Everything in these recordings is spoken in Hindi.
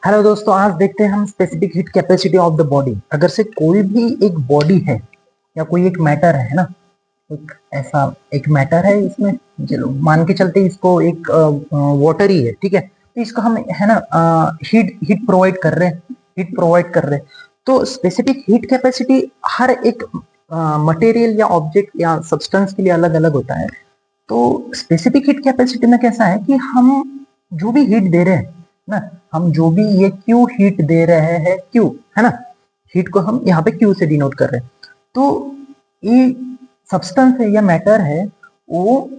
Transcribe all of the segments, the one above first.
हेलो दोस्तों, आज देखते हैं हम specific heat capacity of the body. अगर से कोई भी एक बॉडी है या कोई एक मैटर है ना, एक ऐसा एक मैटर है, इसमें चलो मान के चलते इसको एक वाटर ही है, ठीक है। तो इसको हम है ना हीट हीट प्रोवाइड कर रहे हैं, हीट प्रोवाइड कर रहे हैं। तो स्पेसिफिक हीट कैपेसिटी हर एक मटेरियल या ऑब्जेक्ट या सब्सटेंस के लिए अलग अलग होता है। तो स्पेसिफिक हीट कैपेसिटी में कैसा है कि हम जो भी हीट दे रहे हैं ना, हम जो भी ये क्यू हीट दे रहे हैं, क्यू है ना, हीट को हम यहाँ पे क्यू से डिनोट कर रहे हैं। तो ये सब्सटेंस है या मैटर है, वो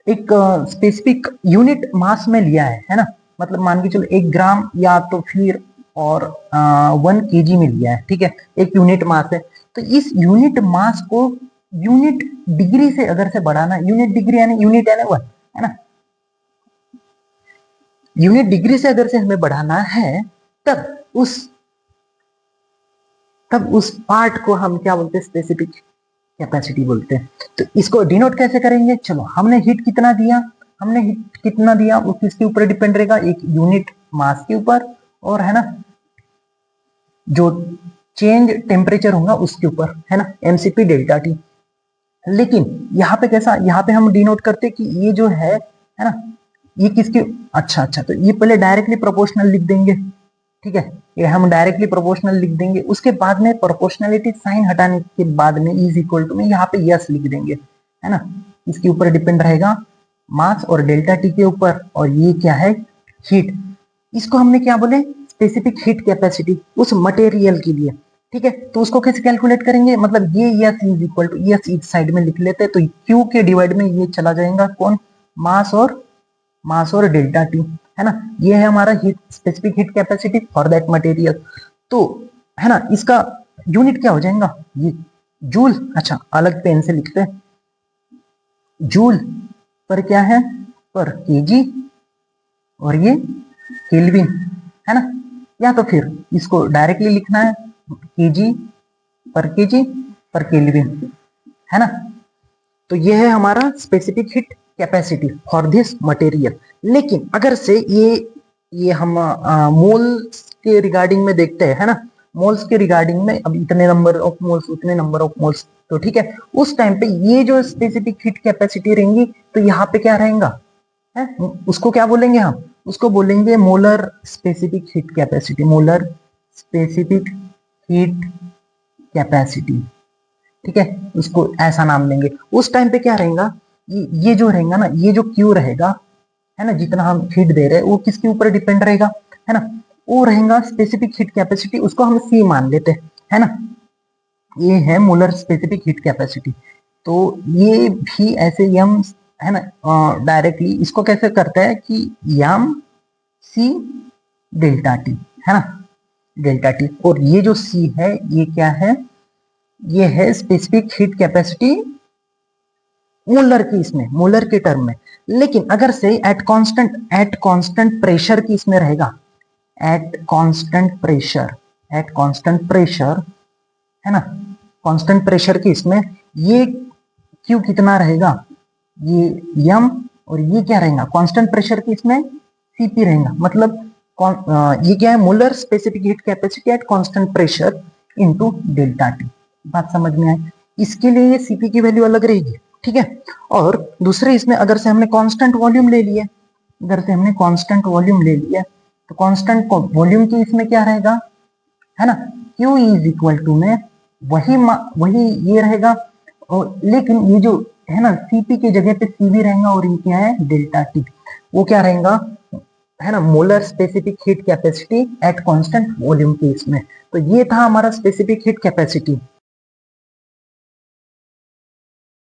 एक स्पेसिफिक यूनिट मास में लिया है ना। मतलब मान के चलो 1 ग्राम या तो फिर और 1 kg में लिया है, ठीक है। एक यूनिट मास है, तो इस यूनिट मास को यूनिट डिग्री से अगर से बढ़ाना, यूनिट डिग्री यानी यूनिट यानी वन, है ना। यूनिट डिग्री से अगर से हमें बढ़ाना है, तब उस पार्ट को हम क्या बोलते हैं, स्पेसिफिक कैपेसिटी बोलते हैं। तो इसको डिनोट कैसे करेंगे, चलो हमने हीट कितना दिया, हमने हीट कितना दिया वो किसके ऊपर डिपेंड रहेगा, एक यूनिट मास के ऊपर, और है ना जो चेंज टेम्परेचर होगा उसके ऊपर, है ना, एमसीपी डेल्टा टी। लेकिन यहाँ पे कैसा, यहाँ पे हम डिनोट करते कि ये जो है ना, ये किसके, अच्छा तो ये पहले डायरेक्टली प्रोपोर्शनल लिख देंगे, ठीक है। ये हम डायरेक्टली प्रोपोर्शनल लिख देंगे, उसके बाद में प्रोपोर्शनलिटी साइन हटाने के बाद में इज इक्वल टू में यहाँ पे यस लिख देंगे, है ना। इसके ऊपर डिपेंड रहेगा मास और डेल्टा टी के ऊपर, और ये क्या है, हीट। इसको हमने क्या बोले, स्पेसिफिक हीट कैपेसिटी उस मटेरियल के लिए, ठीक है। तो उसको कैसे कैलकुलेट करेंगे, मतलब ये yes is equal to yes इस साइड में लिख लेते हैं, तो क्यू के डिवाइड में ये चला जाएगा कौन, मास और डेल्टा टी, है ना। ये है हमारा heat specific heat capacity for that material. तो है ना, इसका यूनिट क्या हो जाएगा, ये जूल। अच्छा, अलग पेन से लिखते हैं, जूल पर क्या है, पर केजी, और ये केल्विन, है ना। या तो फिर इसको डायरेक्टली लिखना है केजी पर केल्विन, है ना। तो ये है हमारा specific heat capacity for this material. लेकिन अगर से ये हम मोल्स के रिगार्डिंग में देखते हैं, है ना, मोल्स के रिगार्डिंग में, अब इतने नंबर ऑफ मोल्स उतने नंबर ऑफ मोल्स, तो ठीक है, उस टाइम पे ये जो स्पेसिफिक हीट कैपेसिटी रहेंगी, तो यहाँ पे क्या रहेगा, है उसको क्या बोलेंगे हम, उसको बोलेंगे molar specific heat capacity, molar specific heat capacity, ठीक है। उसको ऐसा नाम देंगे। उस टाइम पे क्या रहेगा, ये जो रहेगा ना, ये जो क्यू रहेगा, है ना, जितना हम हीट दे रहे हैं वो किसके ऊपर डिपेंड रहेगा, है ना, वो रहेगा स्पेसिफिक हीट कैपेसिटी, उसको हम सी मान लेते हैं, है ना। ये है मोलर स्पेसिफिक हीट कैपेसिटी। तो ये भी ऐसे यम, है ना, डायरेक्टली इसको कैसे करते हैं कि यम सी डेल्टा टी, है ना, डेल्टा टी। और ये जो सी है ये क्या है, ये है स्पेसिफिक हीट कैपेसिटी मोलर की, इसमें मोलर के टर्म में। लेकिन अगर से एट कांस्टेंट प्रेशर की इसमें रहेगा, एट कांस्टेंट प्रेशर, है ना, कांस्टेंट प्रेशर की इसमें ये क्यू कितना रहेगा, ये यम, और ये क्या रहेगा, कांस्टेंट प्रेशर की इसमें सीपी रहेगा। मतलब ये क्या है, molar specific heat capacity at constant pressure into delta T. बात समझ में आए, इसके लिए ये सीपी की वैल्यू अलग रहेगी, ठीक है। और दूसरे इसमें अगर से हमने कांस्टेंट वॉल्यूम ले लिया, अगर से हमने कांस्टेंट वॉल्यूम ले लिया, तो कांस्टेंट वॉल्यूम की इसमें क्या रहेगा, है ना, Q इज इक्वल टू में वही ये रहेगा, और लेकिन ये जो है ना सीपी की जगह पे सीवी रहेगा, और ये क्या है, डेल्टा टी, वो क्या रहेगा, है ना, molar specific heat capacity at constant volume के इसमें। तो ये था हमारा स्पेसिफिक हीट कैपेसिटी।